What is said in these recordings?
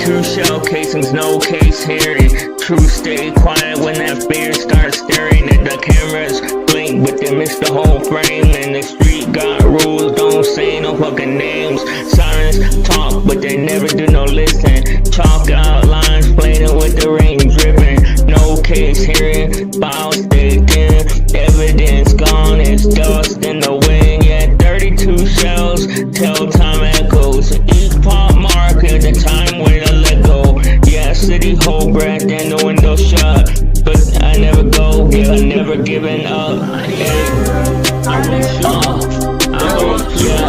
32 shell casings, no case hearing. True, stay quiet when that fear starts staring at the cameras. Blink, but they miss the whole frame. And the street got rules, don't say no fucking names. Sirens talk, but they never do no listen. Chalk out lines, fading with the rain dripping. No case hearing, files stay thin. Evidence gone, it's dust in the wind. Yeah, 32 shells, tell time echoes. Each pop mark is the time when I let go. Yeah, city hold breath and the window shut. But I never go, yeah, I never given up. Hey, I will shoot, I will shoot.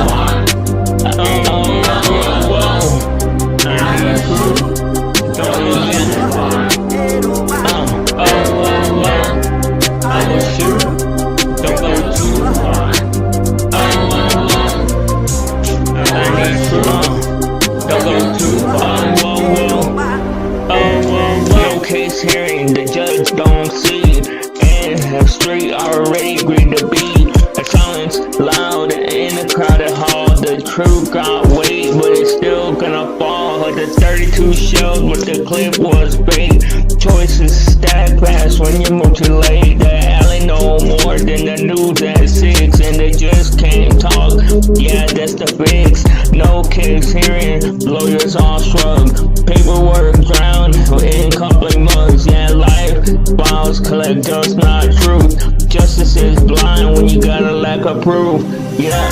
Case hearing, the judge don't see, and straight already agreed to be. A silence loud in a crowded hall. The truth got weight, but it's still gonna fall. Like the 32 shells, but the clip was bait. Choices stack fast when you move too late. The alley no more than the news at 6, and they just can't talk. Yeah, that's the fix. No case hearing, lawyers all shrug. Paperwork drowned in complete mugs. Yeah, life files collect dust, not truth. Justice is blind when you got a lack of proof. Yeah,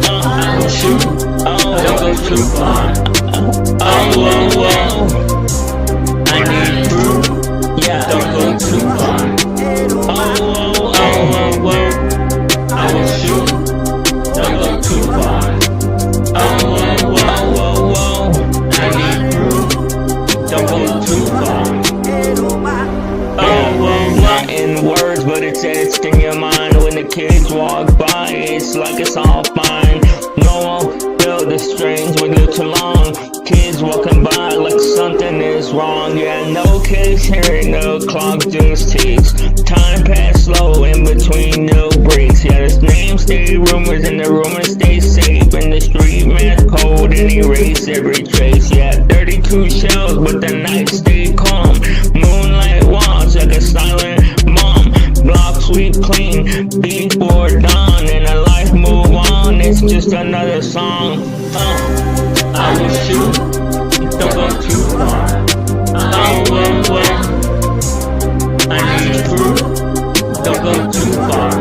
I will shoot. Don't go too far. I need proof. Yeah, don't go too far. I will shoot. Don't go too far. I need proof. Don't go too far. Not in words, but it's etched in your mind. When the kids walk by, it's like it's all fine. No one feel the strings when you're too long. Kids walking by like something is wrong. Yeah, no case hearing, the clock just ticks. Time pass slow in between no breaks. Yeah, the names stay rumors and the rumors stay safe. And the street man's cold and erase every trace. Yeah, 32 shells, but the night stay calm. Moonlight walks like a silent mom. Block sweep clean before dawn, and a life move on. It's just another song. I will shoot. Don't go too far. I need proof. Don't go too far.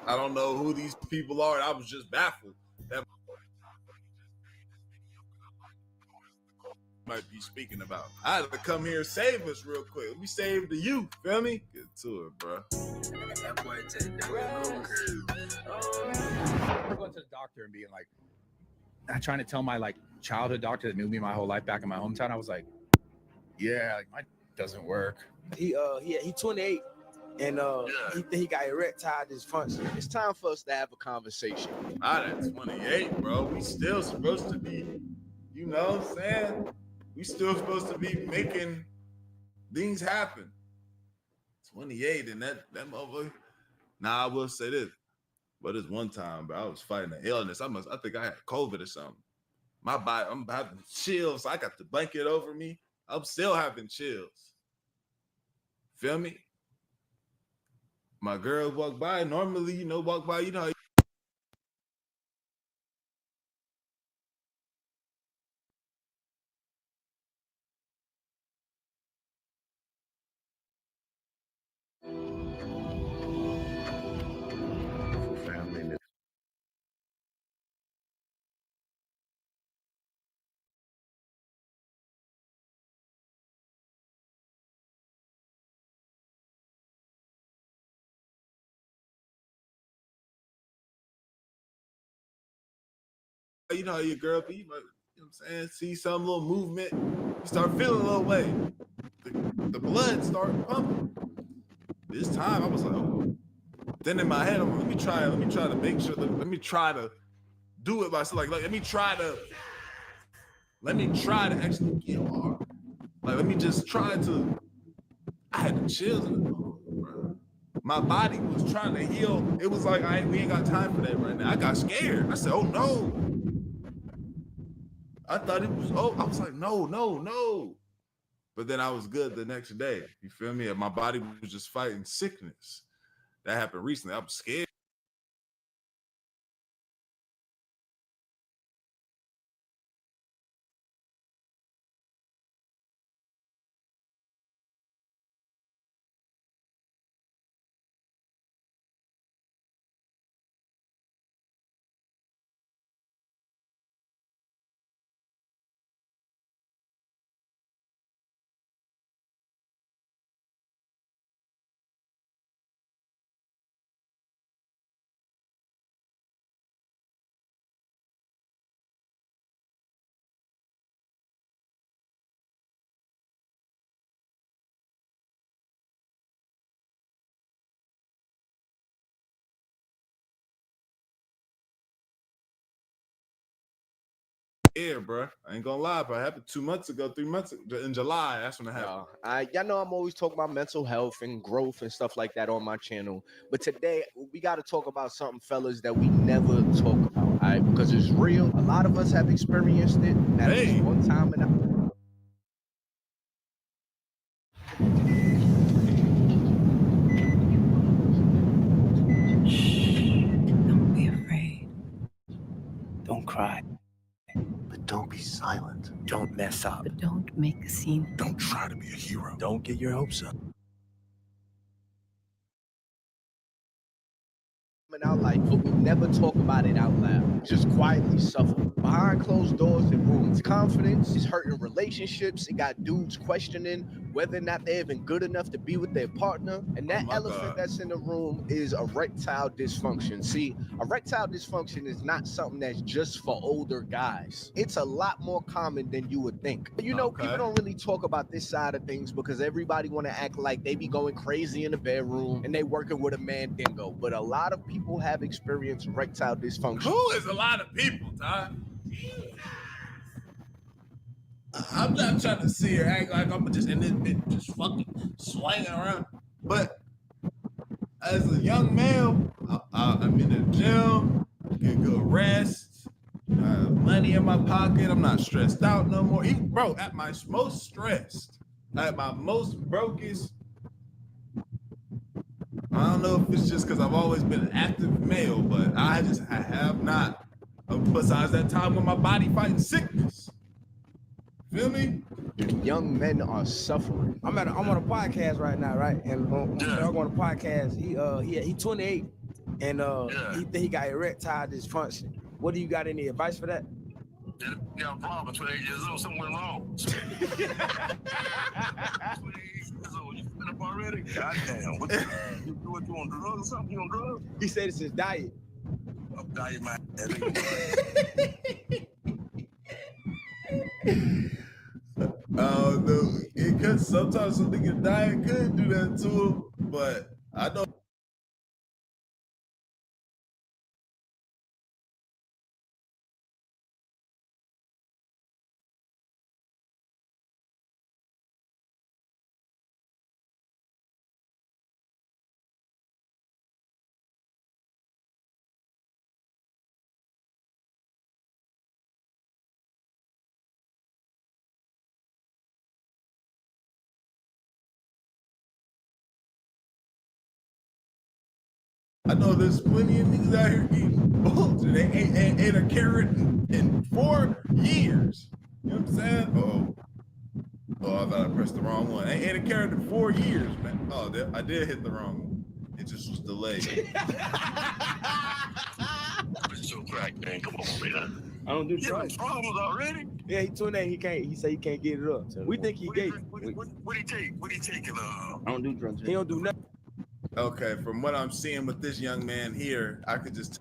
I don't know who these people are. I was just baffled. That might be speaking about. I had to come here and save us real quick. Let me save the youth. Feel me? Get to it, bro. That boy said that I'm going to the doctor and being like, I'm trying to tell my like childhood doctor that knew me my whole life back in my hometown. I was like, yeah, like my doesn't work. He 28 and he got erectile dysfunction. It's time for us to have a conversation. Not at 28, bro. We still supposed to be, you know what I'm saying? We still supposed to be making things happen. 28 and that motherfucker. Nah, I will say this. But it's one time, bro, I was fighting an illness. I think I had COVID or something. My body, I'm having chills. I got the blanket over me. I'm still having chills. Feel me? My girl walk by. Normally, you know, walk by, you know how family. You know how your girl be, but you know what I'm saying? See some little movement, you start feeling a little way. The blood start pumping. This time I was like, oh. Then in my head, I'm like, let me try to make sure let me try to do it myself. Like let me try to actually get hard. Like let me just try to. I had the chills in the bro. My body was trying to heal. It was like we ain't got time for that right now. I got scared. I said, oh no. I thought it was, I was like, no. But then I was good the next day. You feel me? And my body was just fighting sickness. That happened recently. I was scared. Yeah, bro. I ain't gonna lie, but it happened 2 months ago, 3 months ago, in July. That's when it happened. Y'all know I'm always talking about mental health and growth and stuff like that on my channel. But today we got to talk about something, fellas, that we never talk about, all right? Because it's real. A lot of us have experienced it. At least one time in our Don't be afraid. Don't cry. But don't be silent. Don't mess up. But don't make a scene. Don't try to be a hero. Don't get your hopes up. in our life, but we never talk about it out loud. We just quietly suffer behind closed doors and rooms. Confidence is hurting relationships. It got dudes questioning whether or not they're even good enough to be with their partner. And that elephant that's in the room is erectile dysfunction. See, erectile dysfunction is not something that's just for older guys. It's a lot more common than you would think. You know, people don't really talk about this side of things because everybody want to act like they be going crazy in the bedroom and they working with a mandingo. But a lot of people have experienced erectile dysfunction. Who is a lot of people, Ty? I'm not trying to see her act like I'm just in this bitch just fucking swinging around. But as a young male, I'm in the gym, get good rest, I have money in my pocket, I'm not stressed out no more. Bro, at my most stressed, at my most brokest, I don't know if it's just because I've always been an active male, but I have not, besides that time when my body fighting sickness. Feel me? Young men are suffering. I'm on a podcast right now, right? And I'm on a podcast. He 28, and he think he got erectile dysfunction. What do you got? Any advice for that? Yeah, got a problem. 28 years old, something went wrong. 28 years old, you spent up already? Goddamn. What you on drugs or something? You on drugs? He said it's his diet. Diet, man. No, it could sometimes some nigga diet could do that to him, but I know. I know there's plenty of niggas out here eating bullshit. They ate a carrot in 4 years. You know what I'm saying? Oh, I thought I pressed the wrong one. I ate a carrot in 4 years, man. Oh, I did hit the wrong one. It just was delayed. It's so crack, man. Come on, man. I don't do You drugs. having problems already? Yeah, he 28. He can't. He say he can't get it up. We think he gay. What do he take? What do he take? I don't do drugs. He don't do nothing. Okay, from what I'm seeing with this young man here, I could just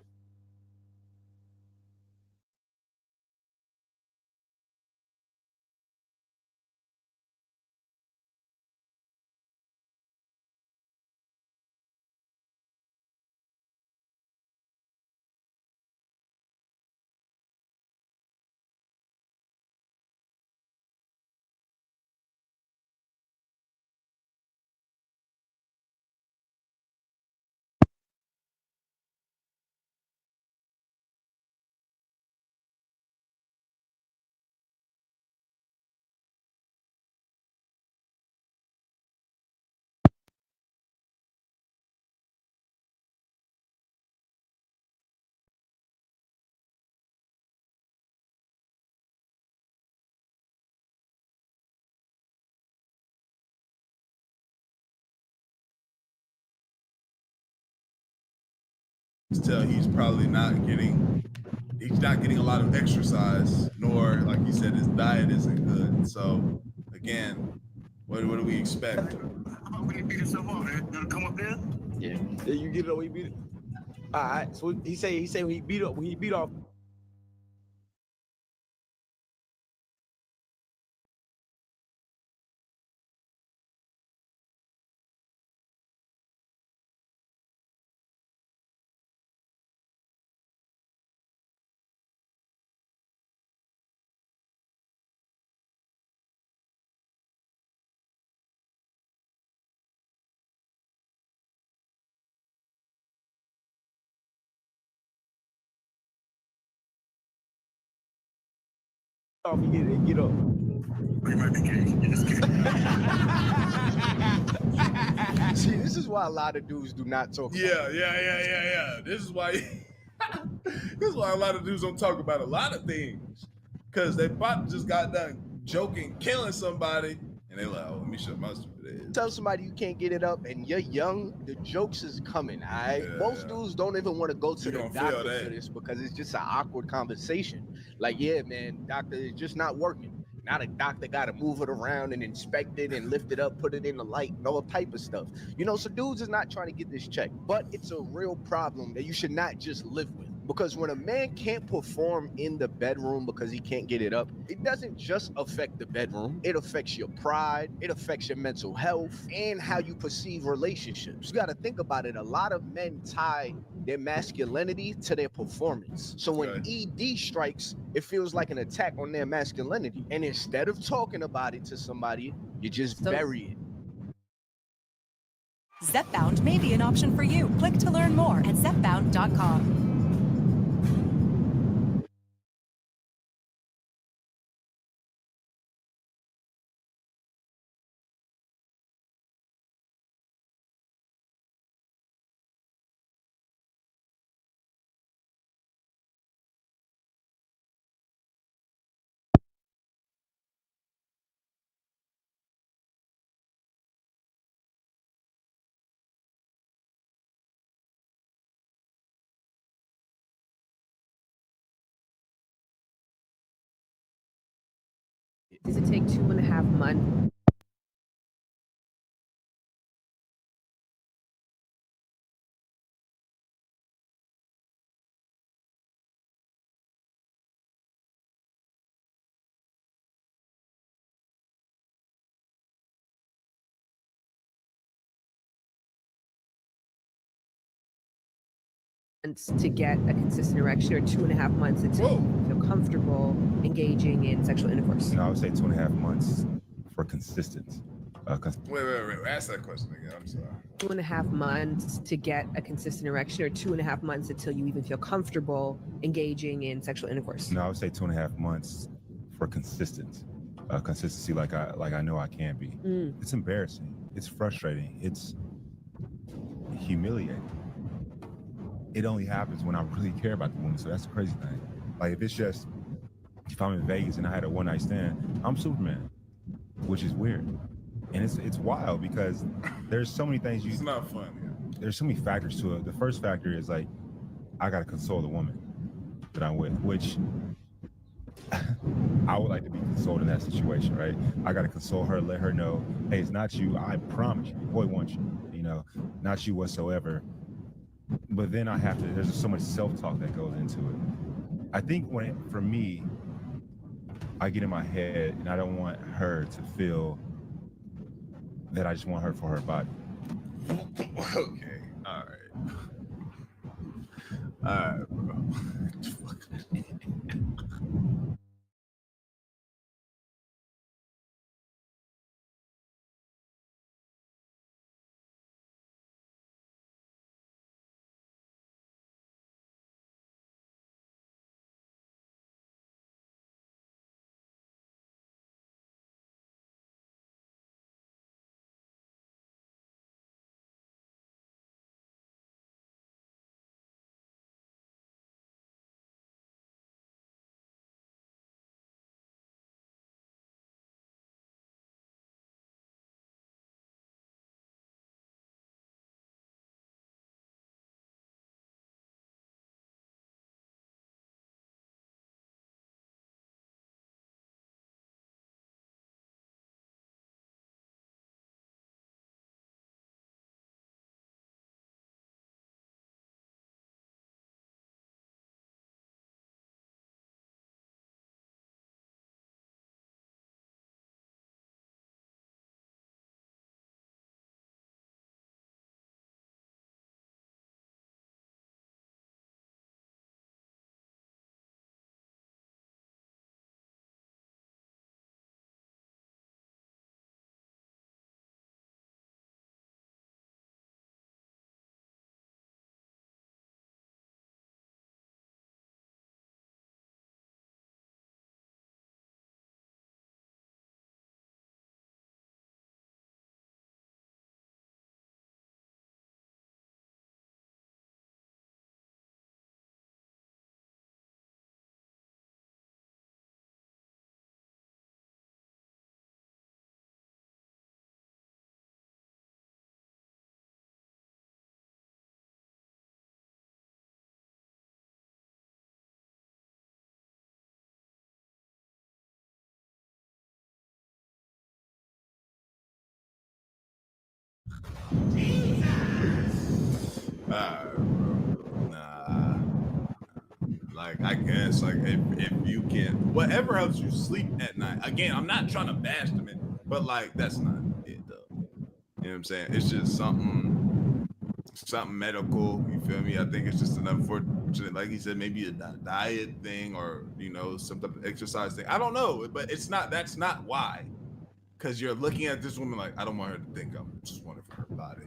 tell he's probably not getting a lot of exercise, nor, like you said, his diet isn't good. So again, what do we expect? How about when he beat himself up, man? Did it come up there? Yeah. Yeah, you get it up when he beat it. All right. So he say when he beat off. He get up. He might be gay. See, this is why a lot of dudes do not talk. Yeah. This is why a lot of dudes don't talk about a lot of things. Cause they probably just got done joking, killing somebody, and they're like, oh, let me shut my stupid ass. Tell somebody you can't get it up and you're young, the jokes is coming, all right? Yeah. Most dudes don't even want to go to You the gonna feel doctor that. for this because it's just an awkward conversation. Like, yeah, man, doctor, it's just not working. Now the doctor got to move it around and inspect it and lift it up, put it in the light, and all type of stuff. You know, so dudes is not trying to get this checked, but it's a real problem that you should not just live with. Because when a man can't perform in the bedroom because he can't get it up, it doesn't just affect the bedroom. It affects your pride, it affects your mental health, and how you perceive relationships. You got to think about it. A lot of men tie their masculinity to their performance. So when ED strikes, it feels like an attack on their masculinity. And instead of talking about it to somebody, you just bury it. Zepbound may be an option for you. Click to learn more at zepbound.com. Does it take 2.5 months? To get a consistent erection, or 2.5 months until you feel comfortable engaging in sexual intercourse? No, I would say 2.5 months for consistent. Wait. Ask that question again. I'm sorry. 2.5 months to get a consistent erection, or 2.5 months until you even feel comfortable engaging in sexual intercourse? No, I would say 2.5 months for consistent. Consistency, like I know I can be. It's embarrassing. It's frustrating. It's humiliating. It only happens when I really care about the woman. So that's the crazy thing. Like if I'm in Vegas and I had a one night stand, I'm Superman, which is weird. And it's wild because there's so many things It's not funny. There's so many factors to it. The first factor is like, I gotta console the woman that I'm with, which I would like to be consoled in that situation, right? I gotta console her, let her know, hey, it's not you. I promise you, boy wants you, not you whatsoever. But then there's just so much self-talk that goes into it. I think for me, I get in my head and I don't want her to feel that I just want her for her body. Okay. All right, bro. Nah. Like, I guess, like, if you can, whatever helps you sleep at night. Again, I'm not trying to bash them, but like, that's not it though. You know what I'm saying? It's just something medical. You feel me? I think it's just an unfortunate, like he said, maybe a diet thing or some type of exercise thing. I don't know, but it's not. That's not why. Because you're looking at this woman like, I don't want her to think I'm just wanting for her body.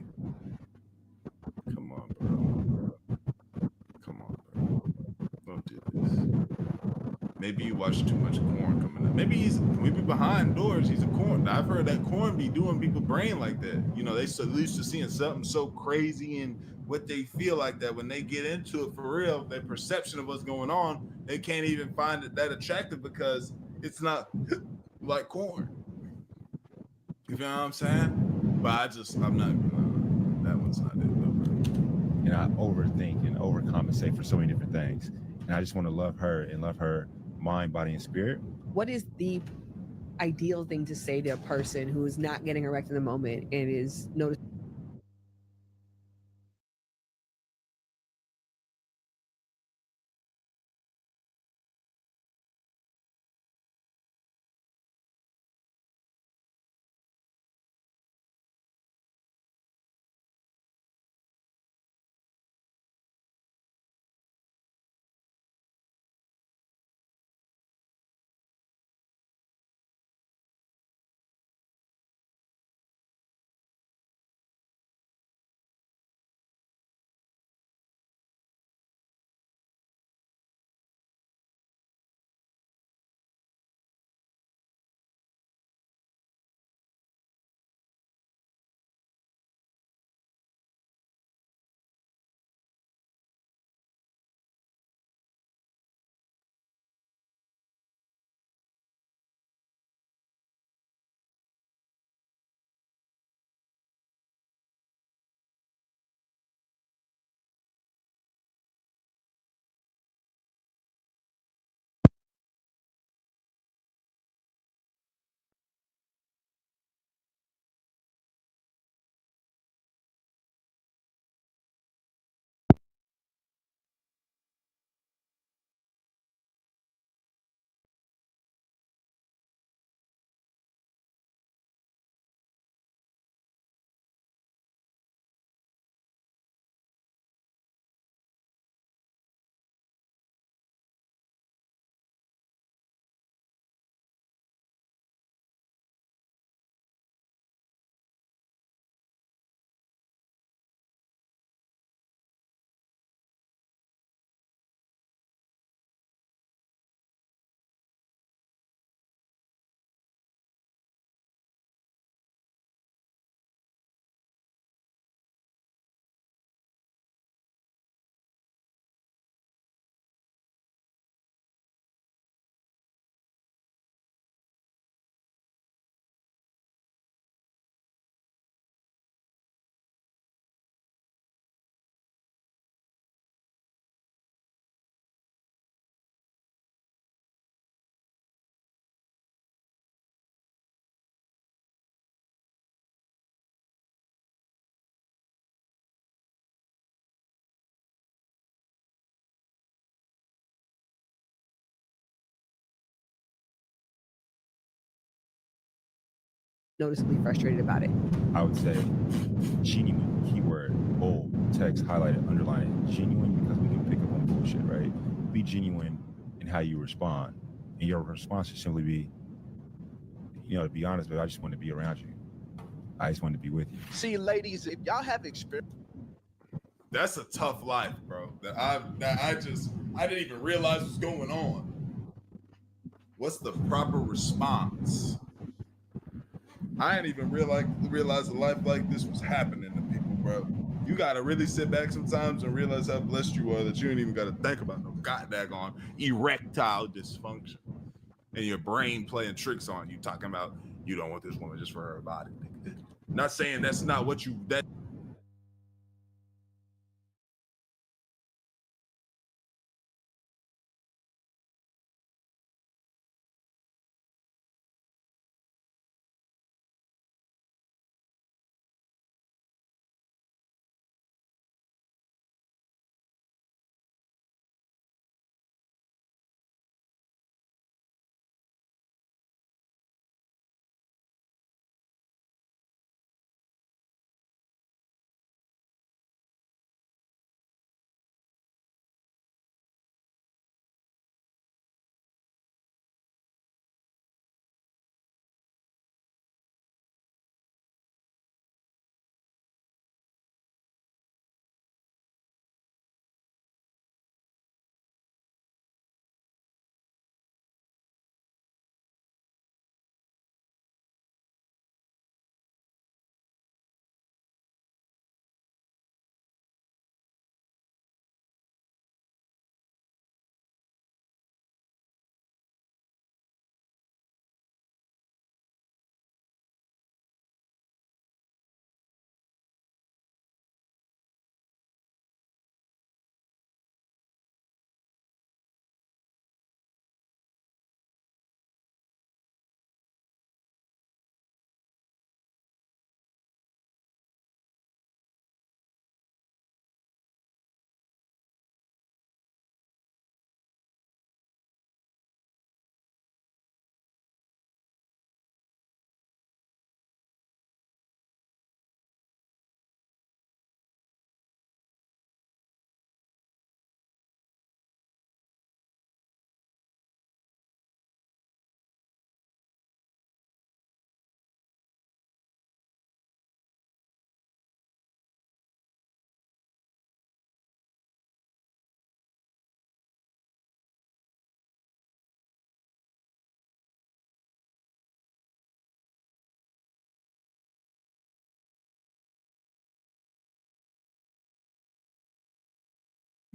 Come on, bro. Come on, bro. Don't do this. Maybe you watch too much corn coming up. Maybe behind doors. He's a corn. I've heard that corn be doing people's brain like that. They so used to seeing something so crazy and what they feel like that when they get into it for real, their perception of what's going on, they can't even find it that attractive because it's not like corn. You feel what I'm saying? But I'm not. That one's not it though. And I overthink and overcompensate for so many different things. And I just want to love her and love her mind, body, and spirit. What is the ideal thing to say to a person who is not getting erect in the moment and is noticing noticeably frustrated about it. I would say genuine, keyword, bold, text, highlighted, underline, genuine, because we can pick up on bullshit, right? Be genuine in how you respond. And your response should simply be, to be honest, but I just want to be around you. I just want to be with you. See, ladies, if y'all have experience, That's a tough life, bro. I didn't even realize what's going on. What's the proper response? I didn't even realize a life like this was happening to people, bro. You gotta really sit back sometimes and realize how blessed you are that you ain't even gotta think about no goddamn erectile dysfunction and your brain playing tricks on you, talking about you don't want this woman just for her body. Not saying that's not what that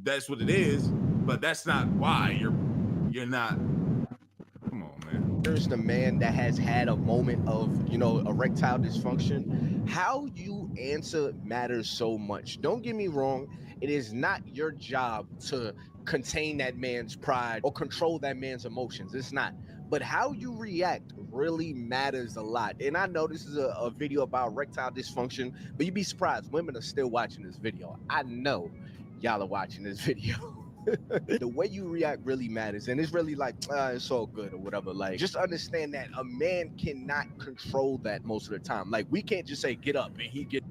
That's what it is, but that's not why you're not. Come on, man. There's the man that has had a moment of, erectile dysfunction. How you answer matters so much. Don't get me wrong. It is not your job to contain that man's pride or control that man's emotions. It's not. But how you react really matters a lot. And I know this is a video about erectile dysfunction, but you'd be surprised. Women are still watching this video. I know y'all are watching this video. The way you react really matters, and it's really like it's all good or whatever. Like, just understand that a man cannot control that most of the time. Like, we can't just say get up and he get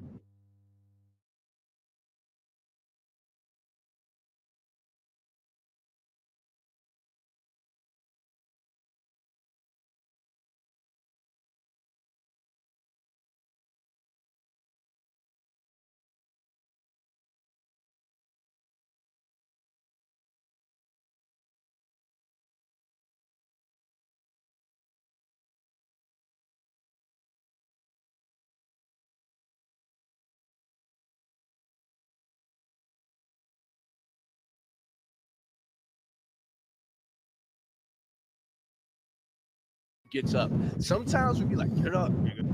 gets up. Sometimes we be like, get up, nigga.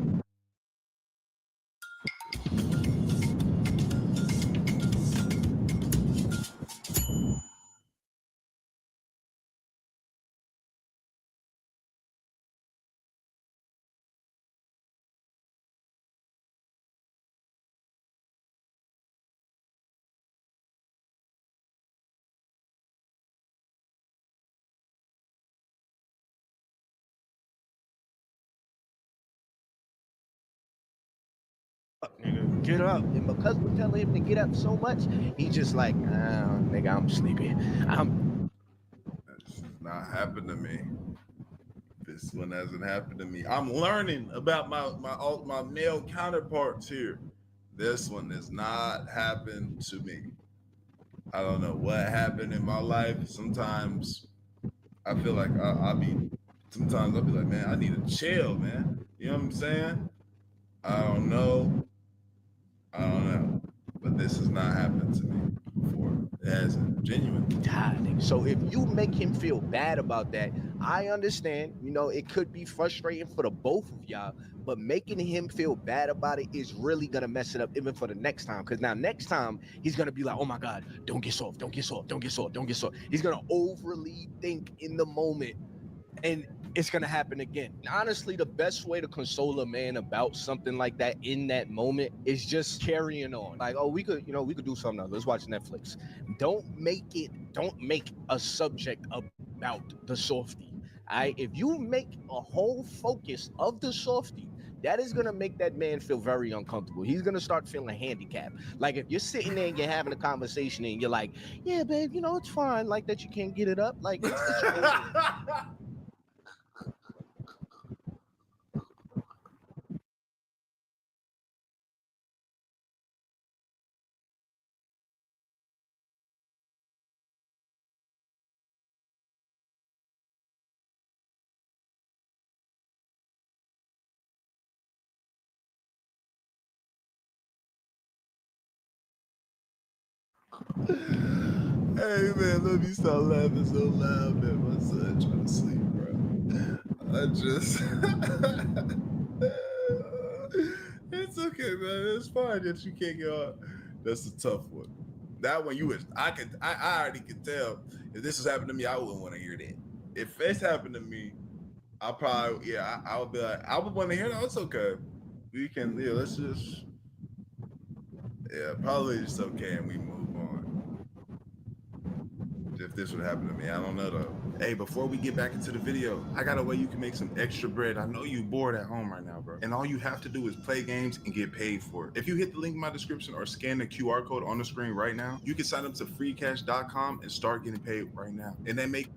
Nigga, get up. And because we're telling him to get up so much, he just like, nigga, I'm sleepy. This has not happened to me. This one hasn't happened to me. I'm learning about my male counterparts here. This one has not happened to me. I don't know what happened in my life. Sometimes I feel like sometimes I'll be like, man, I need to chill, man. You know what I'm saying? I don't know. But this has not happened to me before. It hasn't. Genuinely. God, so if you make him feel bad about that, I understand. It could be frustrating for the both of y'all, but making him feel bad about it is really gonna mess it up even for the next time. Because now next time he's gonna be like, oh my God, don't get soft, don't get soft, don't get soft, don't get soft. He's gonna overly think in the moment, and it's gonna happen again. Honestly, the best way to console a man about something like that in that moment is just carrying on. Like, oh, we could do something else. Let's watch Netflix. Don't make a subject about the softie. All right, if you make a whole focus of the softie, that is gonna make that man feel very uncomfortable. He's gonna start feeling handicapped. Like, if you're sitting there and you're having a conversation and you're like, yeah, babe, it's fine, like that you can't get it up. Like, it's cool. Hey man, let me stop laughing so loud, man. My son trying to sleep, bro. It's okay, man. It's fine that you can't go out. That's a tough one. That one I already could tell if this was happening to me, I wouldn't want to hear that. If this happened to me, I would be like, I would want to hear that. It's okay. We can, let's just, probably just okay, and we move on. If this would happen to me, I don't know though. Hey, before we get back into the video, I got a way you can make some extra bread. I know you bored at home right now, bro. And all you have to do is play games and get paid for it. If you hit the link in my description or scan the QR code on the screen right now, you can sign up to freecash.com and start getting paid right now. And they make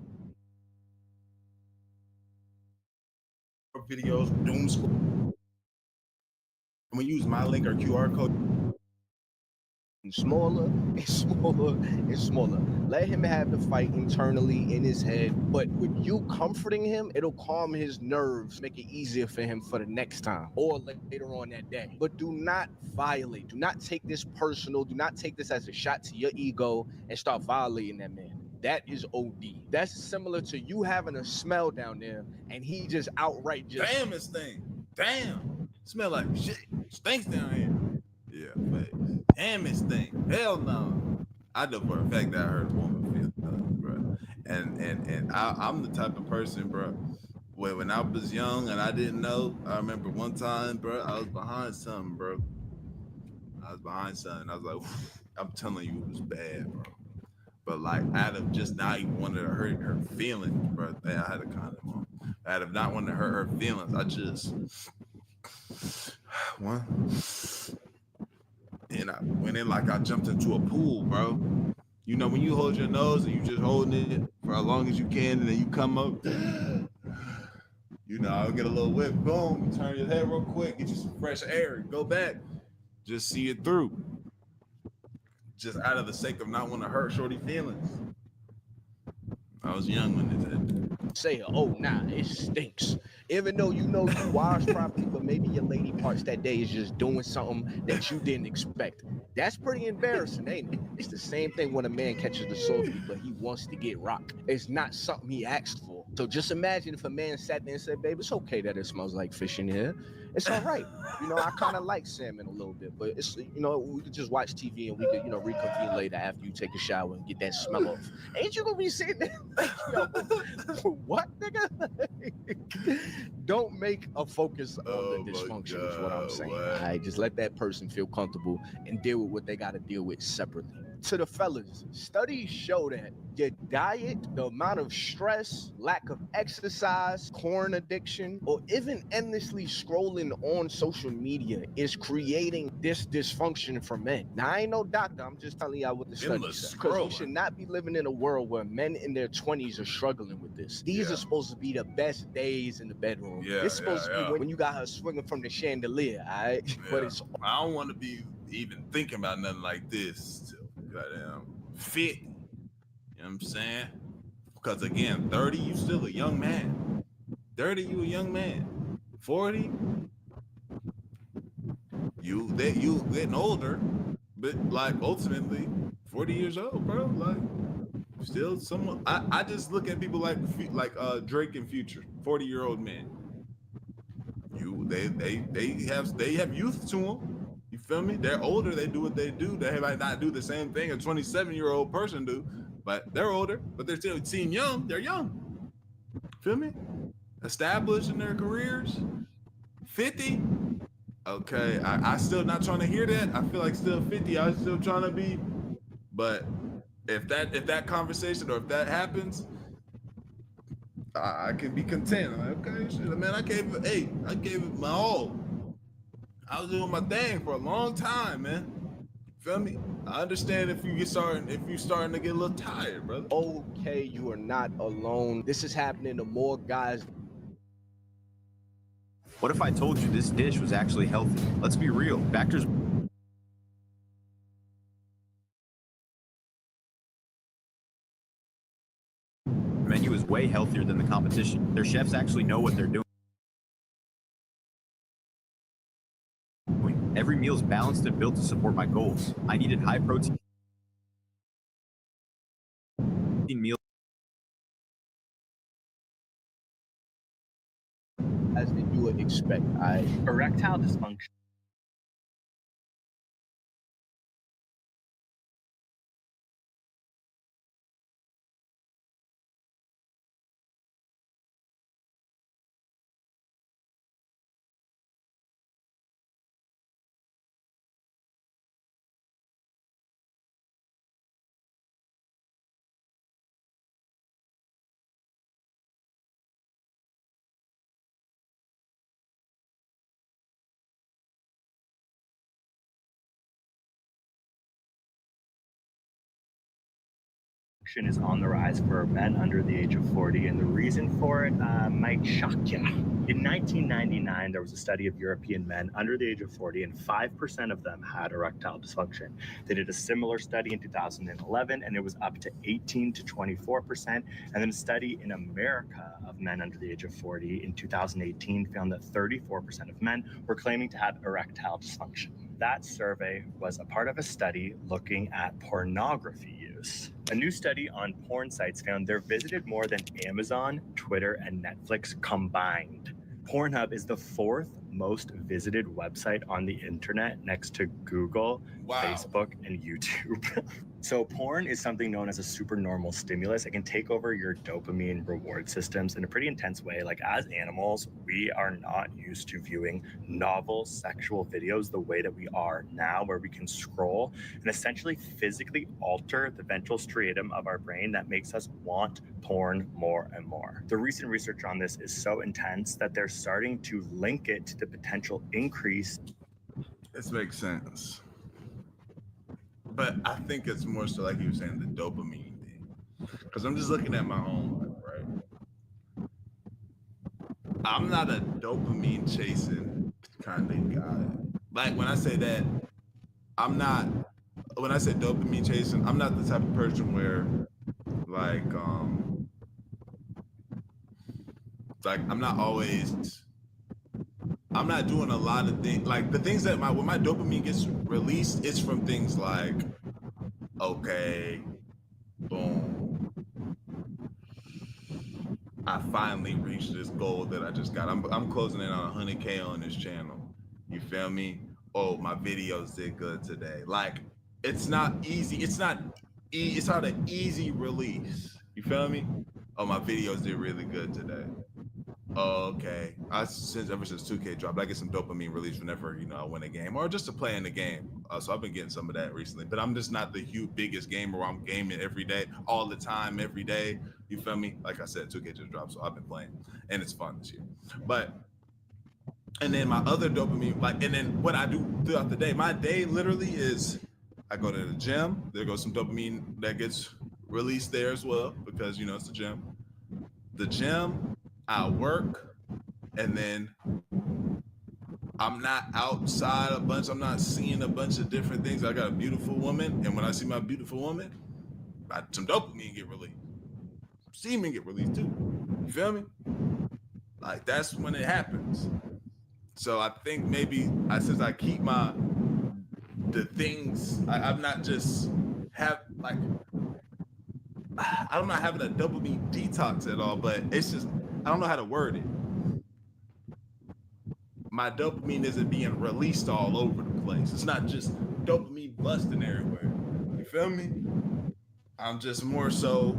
videos, doom scroll. And when you use my link or QR code, smaller and smaller and smaller. Let him have the fight internally in his head, but with you comforting him, it'll calm his nerves, make it easier for him for the next time or later on that day. But do not violate. Do not take this personal. Do not take this as a shot to your ego and start violating that man. That is OD. That's similar to you having a smell down there and he just outright just Damn, this thing. Damn. Smell like shit. Stinks down here. Yeah, but damn, this thing. Hell no. I know for a fact that I heard a woman feel that, bro. And I'm the type of person, bro. When I was young and I didn't know, I remember one time, bro, I was behind something, bro. I was behind something. I was like, I'm telling you, it was bad, bro. But like, out of just not even wanting to hurt her feelings, bro. Man, I had a condom on. Out of not wanting to hurt her feelings, I just one. And I went in like I jumped into a pool, bro. You know, when you hold your nose and you just holding it for as long as you can, and then you come up, you know, I'll get a little whip, boom, turn your head real quick, get you some fresh air, go back, just see it through. Just out of the sake of not wanting to hurt shorty feelings. I was young when this happened. say, oh, nah, it stinks. Even though you know you wash properly, but maybe your lady parts that day is just doing something that you didn't expect. That's pretty embarrassing, ain't it? It's the same thing when a man catches the softie, but he wants to get rocked. It's not something he asked for. So just imagine if a man sat there and said, babe, it's okay that it smells like fish in here. It's all right. You know, I kind of like salmon a little bit, but it's, you know, we could just watch TV and we could, you know, reconvene later after you take a shower and get that smell off. Ain't you gonna be sitting there like, yo, what, nigga? Don't make a focus on the dysfunction is what I'm saying. All right, just let that person feel comfortable and deal with what they got to deal with separately. To the fellas, studies show that your diet, the amount of stress, lack of exercise, porn addiction, or even endlessly scrolling on social media is creating this dysfunction for men. Now, I ain't no doctor. I'm just telling y'all what the studies say. Because we should not be living in a world where men in their 20s are struggling with this. These are supposed to be the best days in the bedroom. It's supposed to be when you got her swinging from the chandelier, all right? But it's... I don't want to be even thinking about nothing like this. Goddamn fit. You know what I'm saying? Because again, 30, you still a young man. 30, you a young man. 40, you getting older, but like ultimately 40 years old, bro. Like still someone. I just look at people like Drake and Future, 40-year-old men. They have youth to them. You feel me? They're older. They do what they do. They might not do the same thing a 27-year-old person do, but they're older. But they're still seem young. They're young. Feel me? Established in their careers. 50. Okay, I still not trying to hear that. I feel like still 50. I'm still trying to be. But if that conversation or if that happens, I can be content. I'm like, okay, shit, man, I gave it my all. I was doing my thing for a long time, man. Feel me? I understand if you're starting to get a little tired, brother. Okay, you are not alone. This is happening to more guys. What if I told you this dish was actually healthy? Let's be real. Factors. Menu is way healthier than the competition. Their chefs actually know what they're doing. Every meal is balanced and built to support my goals. I needed high protein meal as you would expect. Erectile dysfunction. dysfunction is on the rise for men under the age of 40, and the reason for it might shock you. In 1999, there was a study of European men under the age of 40, and 5% of them had erectile dysfunction. They did a similar study in 2011, and it was up to 18 to 24%. And then a study in America of men under the age of 40 in 2018 found that 34% of men were claiming to have erectile dysfunction. That survey was a part of a study looking at pornography use. A new study on porn sites found they're visited more than Amazon, Twitter, and Netflix combined. Pornhub is the 4th most visited website on the internet next to Google, Facebook, and YouTube. So porn is something known as a supernormal stimulus. It can take over your dopamine reward systems in a pretty intense way. Like, as animals, we are not used to viewing novel sexual videos the way that we are now, where we can scroll and essentially physically alter the ventral striatum of our brain that makes us want porn more and more. The recent research on this is so intense that they're starting to link it to the potential increase. This makes sense. But I think it's more so like you were saying, the dopamine thing. Because I'm just looking at my own life, right? I'm not a dopamine chasing kind of guy. Like, when I say that, when I say dopamine chasing, I'm not the type of person where, like I'm not doing a lot of things. Like, the things that when my dopamine gets released, it's from things like, okay, boom, I finally reached this goal that I just got. I'm closing in on 100K on this channel. You feel me? Oh, my videos did good today. Like, it's not easy. It's not an easy release. You feel me? Oh, my videos did really good today. Oh, okay. Ever since 2K dropped, I get some dopamine release whenever, I win a game or just to play in the game. So I've been getting some of that recently, but I'm just not the biggest gamer where I'm gaming every day, all the time, every day. You feel me? Like I said, 2K just dropped, so I've been playing and it's fun this year. And then my other dopamine, and then what I do throughout the day, my day literally is, I go to the gym. There goes some dopamine that gets released there as well, because, it's the gym. The gym, I work, and then I'm not outside a bunch. I'm not seeing a bunch of different things. I got a beautiful woman, and when I see my beautiful woman, some dopamine get released. Semen get released too. You feel me? Like, that's when it happens. So I think maybe since I keep the things, I'm not just I'm not having a dopamine detox at all, but it's just, I don't know how to word it. My dopamine isn't being released all over the place. It's not just dopamine busting everywhere. You feel me? I'm just more so,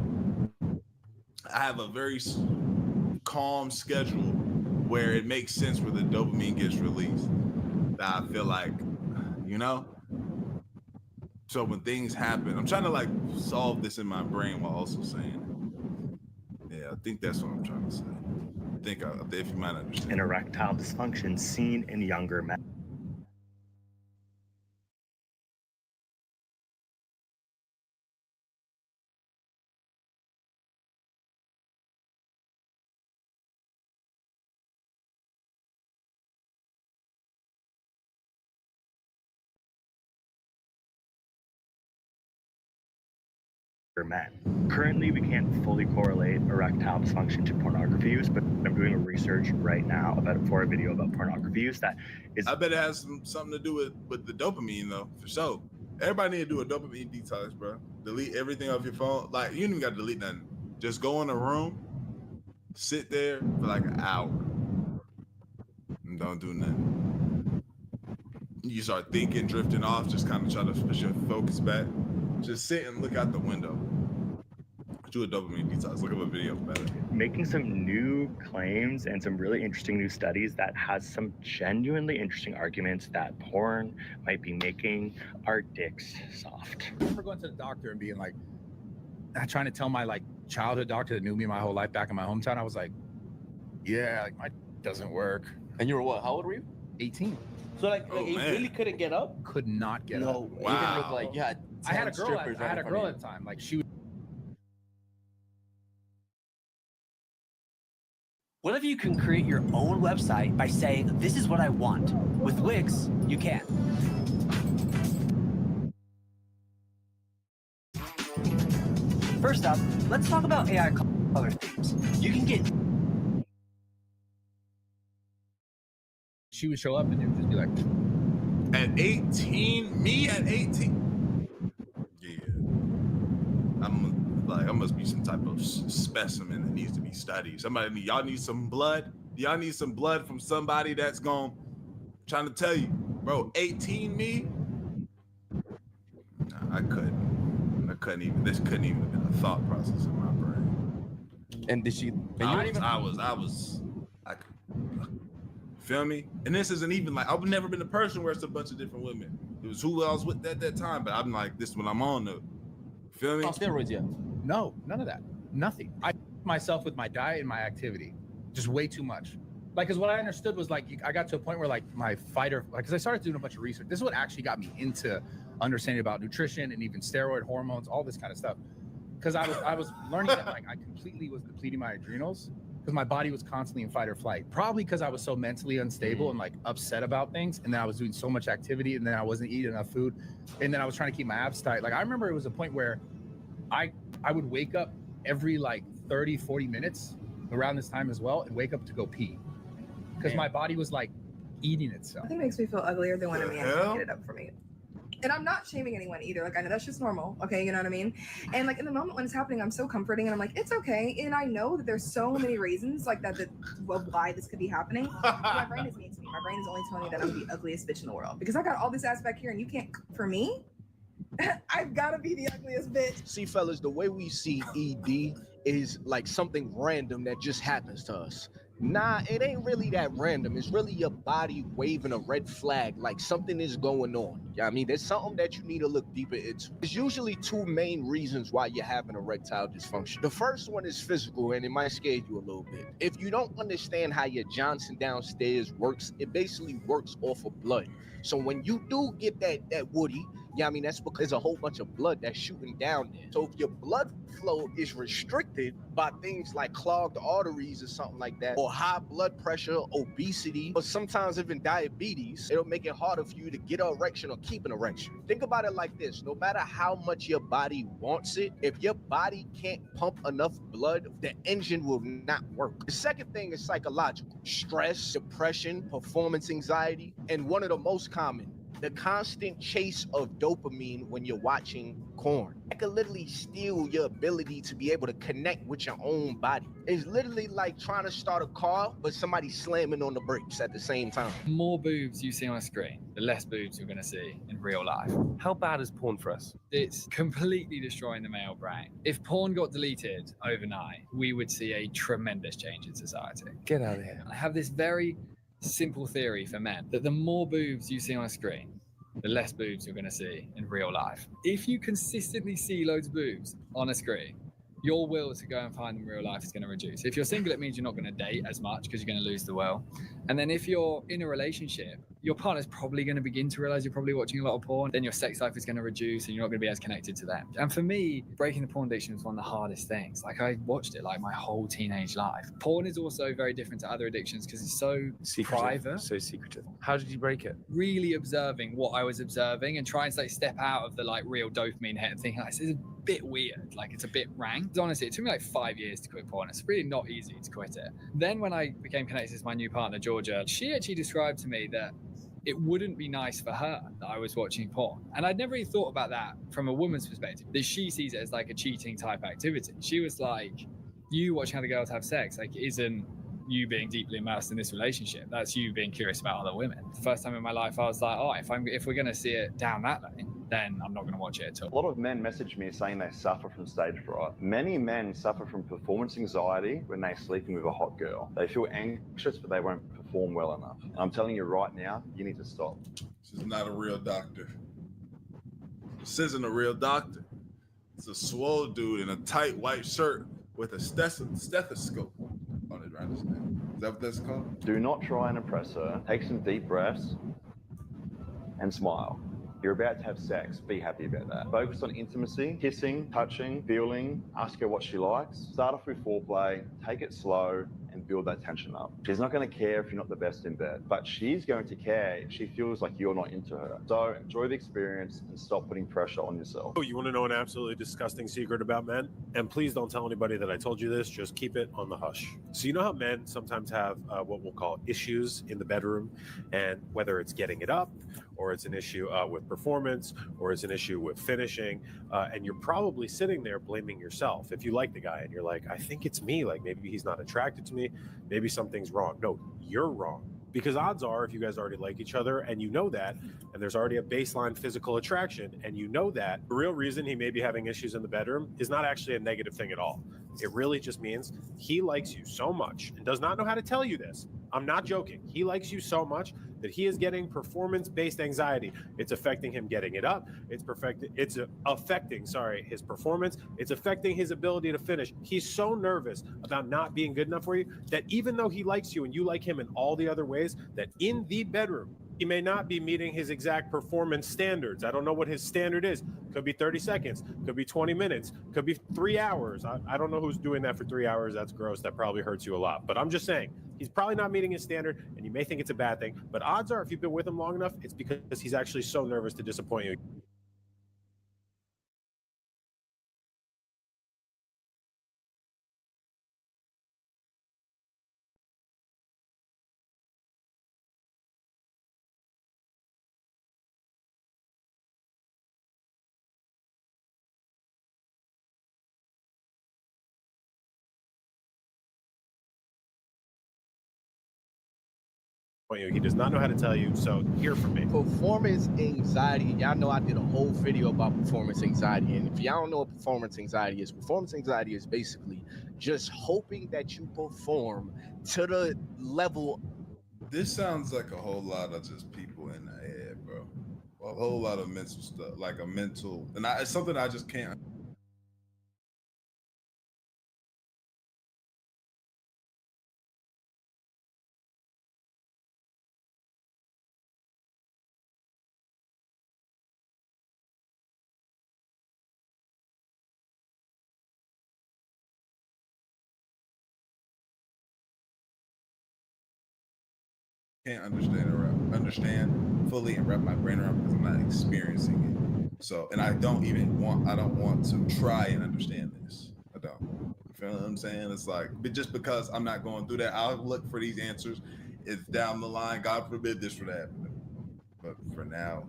I have a very calm schedule where it makes sense where the dopamine gets released. That I feel like, So when things happen, I'm trying to solve this in my brain while also saying it. Yeah, I think that's what I'm trying to say. If you might understand. An erectile dysfunction seen in younger men. Men. Currently, we can't fully correlate erectile dysfunction to pornography use, but I'm doing research right now for a video about pornography use that is. I bet it has something to do with the dopamine, though, for sure. Everybody need to do a dopamine detox, bro. Delete everything off your phone. Like, you don't even got to delete nothing. Just go in a room, sit there for like an hour, and don't do nothing. You start thinking, drifting off, just kind of try to push your focus back. Just sit and look out the window. Do a dopamine detox. Look up a video about it. Making some new claims and some really interesting new studies that has some genuinely interesting arguments that porn might be making our dicks soft. I remember going to the doctor and being like, trying to tell my childhood doctor that knew me my whole life back in my hometown. I was like, yeah, my doesn't work. And you were what? How old were you? 18. So you really couldn't get up? Could not get up. No, wow. Even with I had a girl at the time. She was What if you can create your own website by saying, this is what I want? With Wix, you can. First up, let's talk about AI color themes. You can get... She would show up and it would just be like... At 18? Me at 18? Yeah. I must be some type of specimen that needs to be studied. Y'all need some blood? Y'all need some blood from somebody that's trying to tell you, bro, 18 me? Nah, I couldn't even, this couldn't even have been a thought process in my brain. And did she, feel me? And this isn't even like, I've never been a person where it's a bunch of different women. It was who I was with at that time, but I'm like, this is what I'm on though. Feel me? on steroids yet? No, none of that. Nothing. I myself with my diet and my activity, just way too much. Like, because what I understood was like, I got to a point where like my fighter, like, because I started doing a bunch of research. This is what actually got me into understanding about nutrition and even steroid hormones, all this kind of stuff. Because I was learning that like I completely was depleting my adrenals because my body was constantly in fight or flight. Probably because I was so mentally unstable and like upset about things, and then I was doing so much activity, and then I wasn't eating enough food, and then I was trying to keep my abs tight. Like I remember it was a point where I would wake up every like 30, 40 minutes around this time as well and wake up to go pee because my body was like eating itself. Nothing makes me feel uglier than when a man can't get it up for me. And I'm not shaming anyone either. Like, I know that's just normal. Okay. You know what I mean? And like in the moment when it's happening, I'm so comforting and I'm like, it's okay. And I know that there's so many reasons like that why this could be happening. But my brain is mean to me. My brain is only telling me that I'm the ugliest bitch in the world because I got all this ass back here and you can't, for me, I've got to be the ugliest bitch. See, fellas, the way we see ED is like something random that just happens to us. Nah, it ain't really that random. It's really your body waving a red flag, like something is going on. Yeah, I mean, there's something that you need to look deeper into. There's usually two main reasons why you're having erectile dysfunction. The first one is physical, and it might scare you a little bit. If you don't understand how your Johnson downstairs works, it basically works off of blood. So when you do get that woody, yeah, I mean, that's because there's a whole bunch of blood that's shooting down there. So if your blood flow is restricted by things like clogged arteries or something like that, or high blood pressure, obesity, or sometimes even diabetes, it'll make it harder for you to get an erection or keep an erection. Think about it like this. No matter how much your body wants it, if your body can't pump enough blood, the engine will not work. The second thing is psychological. Stress, depression, performance anxiety, and one of the most common, the constant chase of dopamine when you're watching porn. That could literally steal your ability to be able to connect with your own body. It's literally like trying to start a car, but somebody slamming on the brakes at the same time. The more boobs you see on a screen, the less boobs you're going to see in real life. How bad is porn for us? It's completely destroying the male brain. If porn got deleted overnight, we would see a tremendous change in society. Get out of here. I have this very simple theory for men that the more boobs you see on a screen, the less boobs you're going to see in real life. If you consistently see loads of boobs on a screen, your will to go and find them in real life is going to reduce. If you're single, it means you're not going to date as much because you're going to lose the will. And then if you're in a relationship, your partner's probably going to begin to realize you're probably watching a lot of porn. Then your sex life is going to reduce and you're not going to be as connected to them. And for me, breaking the porn addiction was one of the hardest things. Like I watched it like my whole teenage life. Porn is also very different to other addictions because it's so private. So secretive. How did you break it? Really observing what I was observing and trying to like step out of the like real dopamine hit and thinking like, this is a bit weird. Like it's a bit rank. Honestly, it took me like 5 years to quit porn. It's really not easy to quit it. Then when I became connected to my new partner, Georgia, she actually described to me that it wouldn't be nice for her that I was watching porn. And I'd never really thought about that from a woman's perspective, that she sees it as like a cheating type activity. She was like, you watching other girls have sex, like isn't you being deeply immersed in this relationship. That's you being curious about other women. The first time in my life, I was like, oh, if we're going to see it down that lane, then I'm not going to watch it at all. A lot of men message me saying they suffer from stage fright. Many men suffer from performance anxiety when they're sleeping with a hot girl. They feel anxious, but they won't perform well enough. And I'm telling you right now, you need to stop. This is not a real doctor. This isn't a real doctor. It's a swole dude in a tight white shirt with a stethoscope on it around his neck. Is that what that's called? Do not try and impress her. Take some deep breaths and smile. You're about to have sex. Be happy about that. Focus on intimacy, kissing, touching, feeling. Ask her what she likes. Start off with foreplay. Take it slow. And and build that tension up. She's not going to care if you're not the best in bed, but she's going to care if she feels like you're not into her. So enjoy the experience and stop putting pressure on yourself. Oh, you want to know an absolutely disgusting secret about men? And please don't tell anybody that I told you this. Just keep it on the hush. So you know how men sometimes have what we'll call issues in the bedroom, and whether it's getting it up, or it's an issue with performance, or it's an issue with finishing, and you're probably sitting there blaming yourself. If you like the guy and you're like, I think it's me, like maybe he's not attracted to me, maybe something's wrong. No, you're wrong. Because odds are, if you guys already like each other and you know that, and there's already a baseline physical attraction and you know that, the real reason he may be having issues in the bedroom is not actually a negative thing at all. It really just means he likes you so much and does not know how to tell you this. I'm not joking. He likes you so much that he is getting performance-based anxiety. It's affecting him getting it up. It's affecting his performance. It's affecting his ability to finish. He's so nervous about not being good enough for you that even though he likes you and you like him in all the other ways, that in the bedroom, he may not be meeting his exact performance standards. I don't know what his standard is. Could be 30 seconds, could be 20 minutes, could be 3 hours. I don't know who's doing that for 3 hours. That's gross. That probably hurts you a lot. But I'm just saying, he's probably not meeting his standard, and you may think it's a bad thing. But odds are, if you've been with him long enough, it's because he's actually so nervous to disappoint you. He does not know how to tell you, so hear from me. Performance anxiety. Y'all know I did a whole video about performance anxiety, and if y'all don't know what performance anxiety is basically just hoping that you perform to the level. This sounds like a whole lot of just people in the head, bro. A whole lot of mental stuff, like a mental, and it's something I just can't. Can't understand fully and wrap my brain around because I'm not experiencing it. So, and I don't want to try and understand this. I don't. You feel what I'm saying? It's like, but just because I'm not going through that, I'll look for these answers. It's down the line. God forbid this would happen. But for now,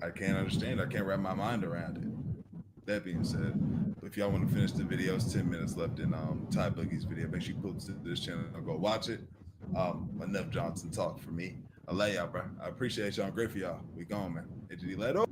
I can't understand. I can't wrap my mind around it. That being said, if y'all want to finish the video, it's 10 minutes left in Ty Boogie's video. Make sure you pull to this channel and go watch it. Enough Johnson talk for me. I love y'all, bro. I appreciate y'all. I'm great for y'all. We gone, man. HD Leto.